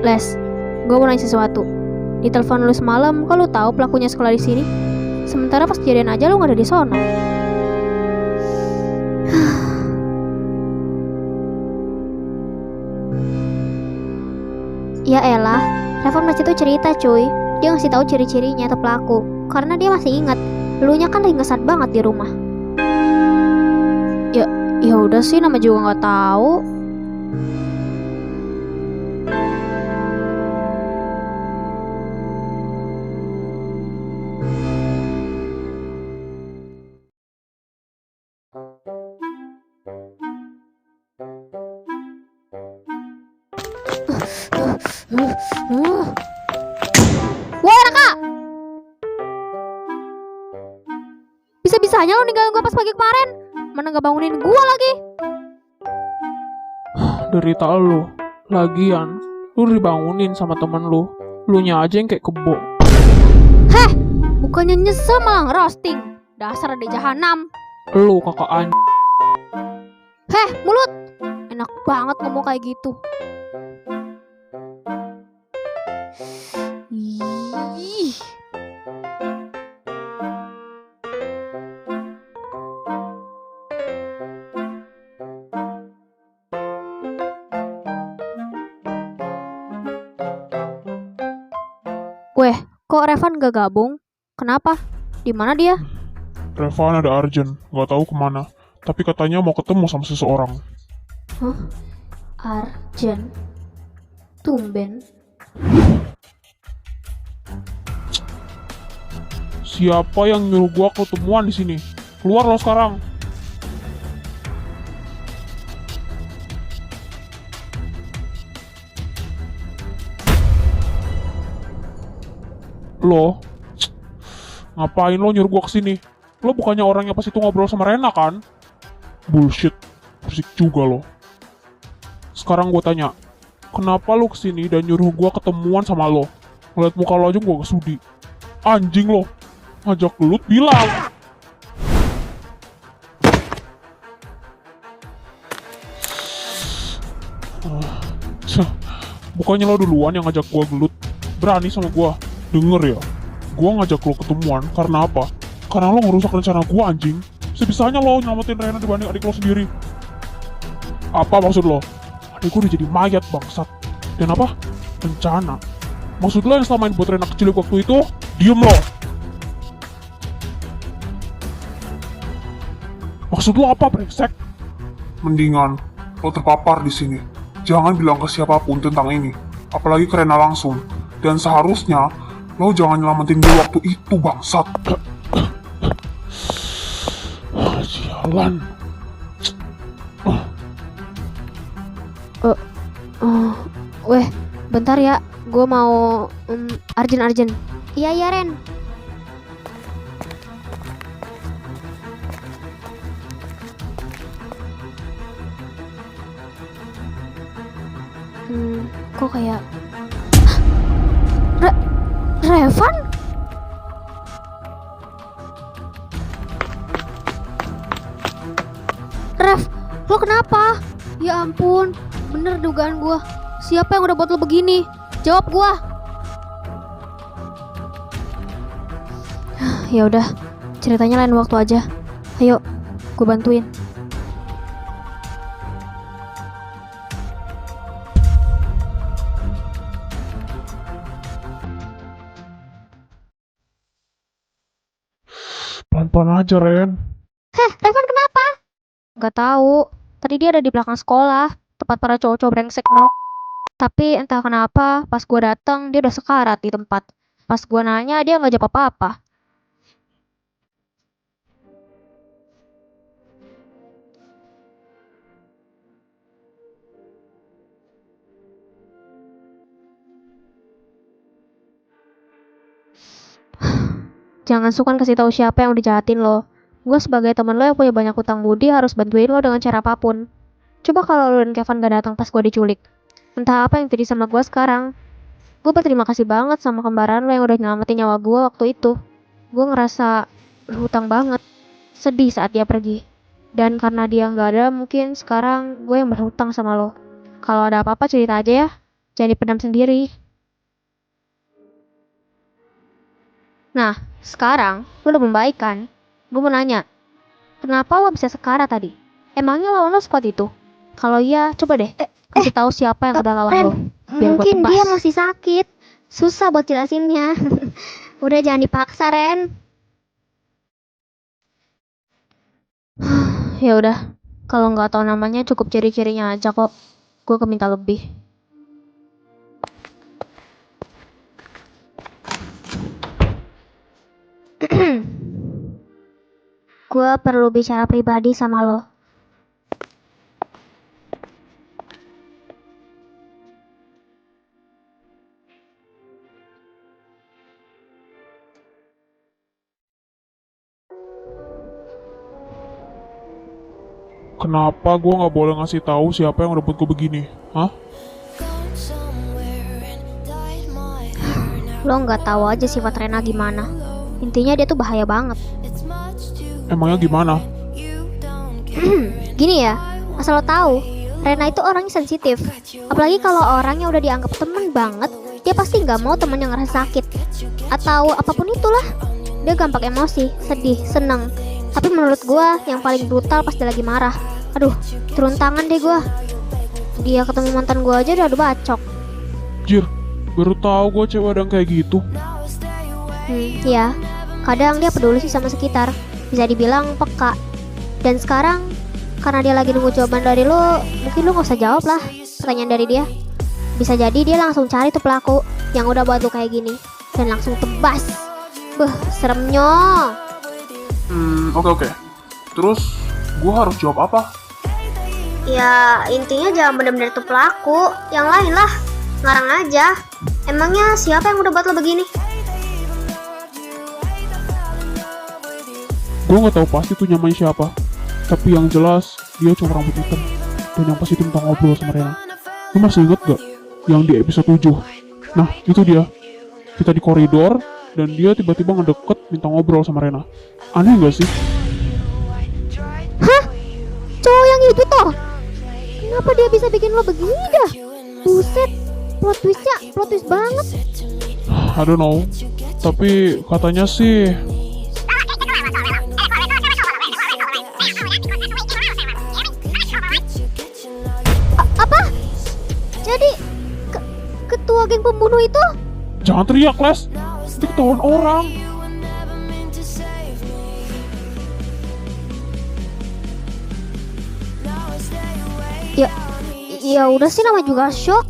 Les, gue mau nanya sesuatu. Di telepon lu semalam, kok lu tahu pelakunya sekolah di sini? Sementara pas kejadian aja lu nggak ada di sono. Ya elah, Reva masih tuh cerita cuy. Dia ngasih tahu ciri-cirinya atau pelaku, karena dia masih ingat. Elunya kan lagi ngesat banget di rumah. Ya udah sih, nama juga nggak tahu. Woi Raka, bisa-bisanya lo ninggalin gue pas pagi kemarin. Mana gak bangunin gue lagi. Derita lu. Lagian, lu dibangunin sama temen lu. Lunya aja yang kayak kebo. Heh, bukannya nyesel malah ngerosting. Dasar ada jahanam. Lu kakak Heh, mulut. Enak banget ngomong kayak gitu. Ih. Weh, kok Revan gak gabung? Kenapa? Di mana dia? Revan ada urgent, gak tahu kemana. Tapi katanya mau ketemu sama seseorang. Hah? Arjen. Tumben. Siapa yang nyuruh gua ketemuan di sini? Keluar lo sekarang. Lo, ngapain lo nyuruh gua kesini? Lo bukannya orang yang pas itu ngobrol sama Rena kan? Bullshit, berisik juga lo. Sekarang gua tanya, kenapa lo kesini dan nyuruh gua ketemuan sama lo? Ngeliat muka lo aja gua gak sudi. Anjing lo, ngajak gelut bilang. Bukannya lo duluan yang ngajak gua gelut. Berani sama gua. Denger ya, gua ngajak lo ketemuan karena apa? Karena lo ngerusak rencana gua anjing. Sebisanya lo nyelamatin Rena dibanding adik lo sendiri. Apa maksud lo? Adik gua udah jadi mayat bangsat. Dan apa? Rencana. Maksud lo yang selama ini buat Rena kecil waktu itu? Diem lo. Maksud lo apa, brengsek? Mendingan lo terpapar di sini. Jangan bilang ke siapapun tentang ini, apalagi ke Rena langsung. Dan seharusnya lo jangan nyelamatin dia waktu itu, bangsat. Sialan. Weh, bentar ya. Gue mau Arjen. Iya Ren. Kok kayak Revan? Rev, lo kenapa? Ya ampun, bener dugaan gue. Siapa yang udah buat lo begini? Jawab gue. Ya udah, ceritanya lain waktu aja. Ayo, gue bantuin. Pelan-pelan aja, Ren. Revan kenapa? Gak tahu. Tadi dia ada di belakang sekolah, tempat para cowok-cowok brengsek no. Tapi entah kenapa, pas gue datang dia udah sekarat di tempat. Pas gue nanya dia nggak jawab apa-apa. Jangan sukan kasih tahu siapa yang udah jahatin lo. Gue sebagai temen lo yang punya banyak hutang budi harus bantuin lo dengan cara apapun. Coba kalau lo dan Kevin gak datang pas gue diculik. Entah apa yang terjadi sama gue sekarang. Gue berterima kasih banget sama kembaran lo yang udah nyelamatin nyawa gue waktu itu. Gue ngerasa berhutang banget. Sedih saat dia pergi. Dan karena dia gak ada, mungkin sekarang gue yang berhutang sama lo. Kalau ada apa-apa cerita aja ya. Jangan dipendam sendiri. Nah, sekarang lu udah membaik kan? Gue mau nanya, kenapa lo bisa sekarat tadi? Emangnya lawan lo sekuat itu? Kalau iya, coba deh kasih tahu siapa yang udah lawan Ren, lo. Biar gue mungkin tebas. dia masih sakit. Susah buat jelasinnya. Udah jangan dipaksa, Ren. Ya udah, kalau nggak tahu namanya cukup ciri-cirinya aja kok. Gue keminta lebih. Gue perlu bicara pribadi sama lo. Kenapa gue nggak boleh ngasih tahu siapa yang udah buat gue begini? Hah? Lo nggak tahu aja sifat Rena gimana. Intinya dia tuh bahaya banget. Emangnya gimana? Gini ya, asal lo tahu, Rena itu orangnya sensitif. Apalagi kalau orangnya udah dianggap temen banget, dia pasti nggak mau temen yang ngerasa sakit atau apapun itulah. Dia gampang emosi, sedih, seneng. Tapi menurut gua yang paling brutal pas dia lagi marah. Aduh, turun tangan deh gua. Dia ketemu mantan gua aja udah bacok. Jir, baru tahu gue cewek ada yang kayak gitu. Ya, kadang dia peduli sih sama sekitar. Bisa dibilang peka. Dan sekarang, karena dia lagi nunggu jawaban dari lo, mungkin lo gak usah jawab lah pertanyaan dari dia. Bisa jadi dia langsung cari tuh pelaku yang udah buat lo kayak gini dan langsung tebas. Seremnya. Oke. Terus, gue harus jawab apa? Ya, intinya jangan bener-bener tuh pelaku. Yang lain lah, ngarang aja. Emangnya siapa yang udah buat lo begini? Gue nggak tahu pasti tuh namanya siapa. Tapi yang jelas, dia cuma rambut hitam. Dan yang pasti itu minta ngobrol sama Rena. Lu masih inget gak? Yang di episode 7. Nah, itu dia. Kita di koridor, dan dia tiba-tiba ngedeket minta ngobrol sama Rena. Aneh gak sih? Hah? Cowok yang itu toh? Kenapa dia bisa bikin lo begini dah? Buset, plot twist banget. I don't know. Tapi katanya sih... Apa? Jadi, ketua geng pembunuh itu? Jangan teriak, Les. Nanti ketahuan orang. Ya udah sih, nama juga shock.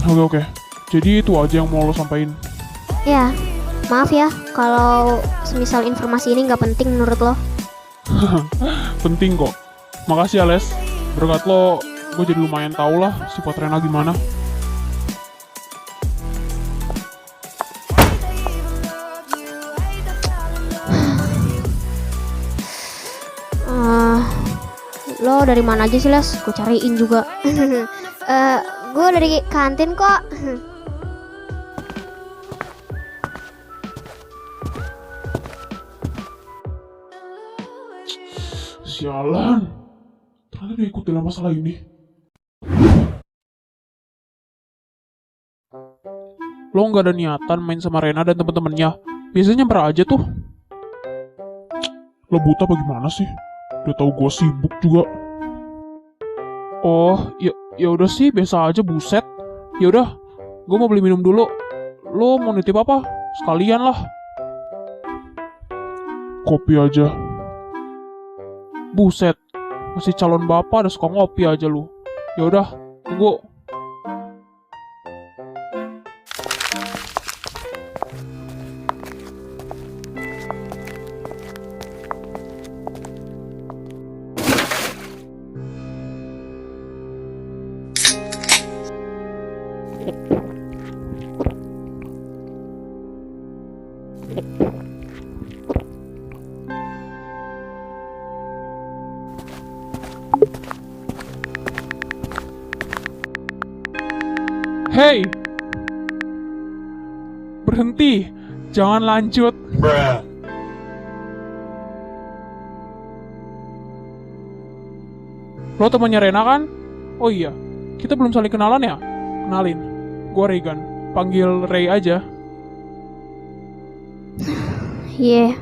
Oke. Jadi itu aja yang mau lo sampaikan. Ya, maaf ya kalau semisal informasi ini nggak penting menurut lo. Penting kok. Makasih ya, Les. Berkat lo, gue jadi lumayan tau lah sifat Rena gimana. Lo dari mana aja sih, Les? Gue cariin juga. Gue dari kantin kok. Sialan. Ternyata dia ikut dalam masalah ini. Lo nggak ada niatan main sama Rena dan temen-temennya. Biasanya nyamper aja tuh. Lo buta apa gimana sih? Udah tahu gue sibuk juga. Oh, ya udah sih, biasa aja, buset. Ya udah, gue mau beli minum dulu. Lo mau nitip apa? Sekalian lah. Kopi aja. Buset, masih calon bapak ada suka ngopi aja lu. Ya udah, tunggu. Hey! Berhenti! Jangan lanjut! Lo temannya Rena kan? Oh iya, kita belum saling kenalan ya? Kenalin, gue Regan. Panggil Ray aja. Yeah.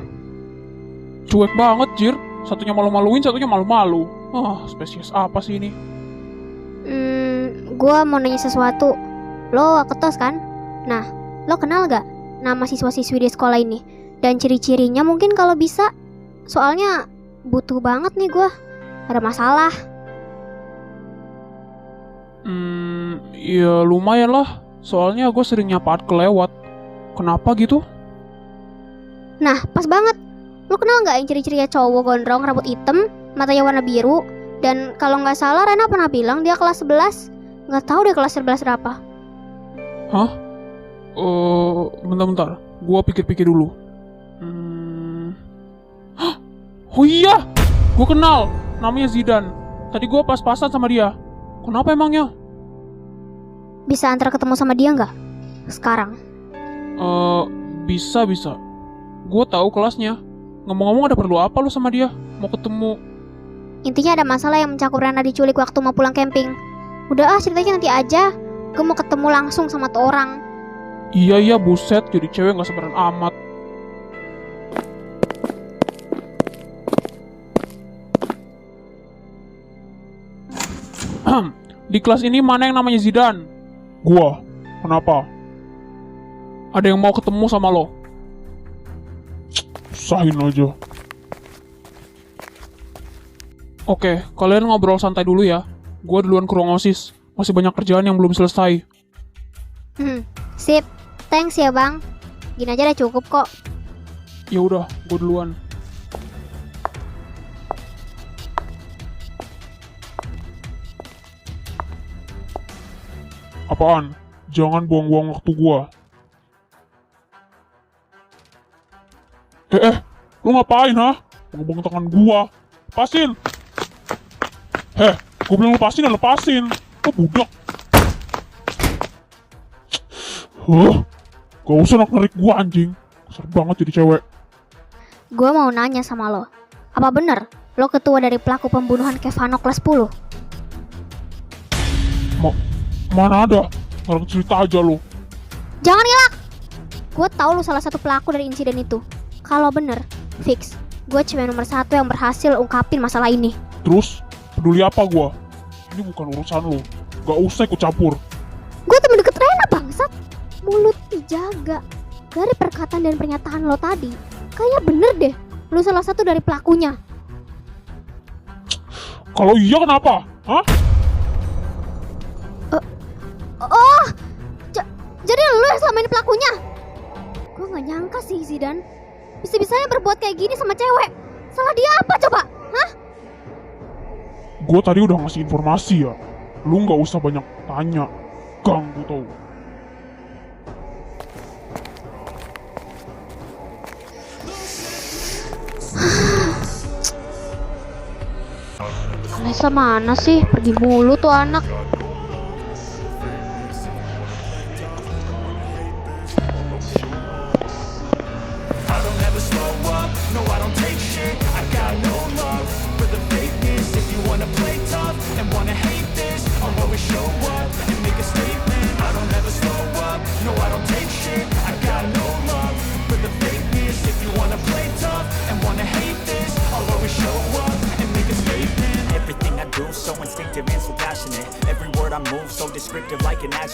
Cuek banget, Jir. Satunya malu-maluin, satunya malu-malu. Spesies apa sih ini? Gua mau nanya sesuatu. Lo ketos kan? Nah, lo kenal gak nama siswa-siswi di sekolah ini? Dan ciri-cirinya mungkin kalau bisa. Soalnya butuh banget nih gua. Ada masalah. Ya lumayan lah. Soalnya gue sering nyapa kelewat. Kenapa gitu? Nah, pas banget. Lo kenal gak yang ciri-cirinya cowok gondrong, rambut hitam, matanya warna biru? Dan kalau nggak salah Rena pernah bilang dia kelas 11. Nggak tahu deh kelas 11 berapa. Hah? Bentar. Gua pikir-pikir dulu. Oh iya! Gua kenal! Namanya Zidan. Tadi gua pas-pasan sama dia. Kenapa emangnya? Bisa antar ketemu sama dia nggak? Sekarang. Bisa. Gua tahu kelasnya. Ngomong-ngomong ada perlu apa lu sama dia? Mau ketemu? Intinya ada masalah yang mencakup Rena diculik waktu mau pulang camping. Udah ceritanya nanti aja. Gue mau ketemu langsung sama tuh orang. Iya, buset. Jadi cewek gak sabaran amat. Di kelas ini mana yang namanya Zidan? Gua. Kenapa? Ada yang mau ketemu sama lo. Usahin aja. Oke, kalian ngobrol santai dulu ya. Gua duluan ke ruang OSIS. Masih banyak kerjaan yang belum selesai. Sip. Thanks ya bang. Gini aja udah cukup kok. Ya udah, gua duluan. Apaan? Jangan buang-buang waktu gua. Lu ngapain, ha? Buang-buang tangan gua. Lepasin! Gua bilang lepasin, lepasin. Kok budak? Gak usah narik gua anjing. Besar banget jadi cewek. Gue mau nanya sama lo. Apa bener lo ketua dari pelaku pembunuhan Kevano kelas 10? Mana ada? Ngarang cerita aja lo. Jangan ngelak. Gue tahu lo salah satu pelaku dari insiden itu. Kalau bener, fix. Gue cewek nomor 1 yang berhasil ungkapin masalah ini. Terus, peduli apa gua? Ini bukan urusan lo. Gak usah ikut campur. Gue temen deket Rena bangsat. Mulut dijaga. Dari perkataan dan pernyataan lo tadi, kayaknya bener deh lo salah satu dari pelakunya. Kalau iya kenapa? Hah? Jadi lo yang selama ini pelakunya? Gue gak nyangka sih Zidan. Bisa-bisanya berbuat kayak gini sama cewek. Salah dia apa coba? Hah? Gue tadi udah ngasih informasi ya. Lu gak usah banyak tanya. Ganggu tau. Alessa mana sih? Pergi mulu tuh anak. So instinctive and so passionate. Every word I move so descriptive like an adjective.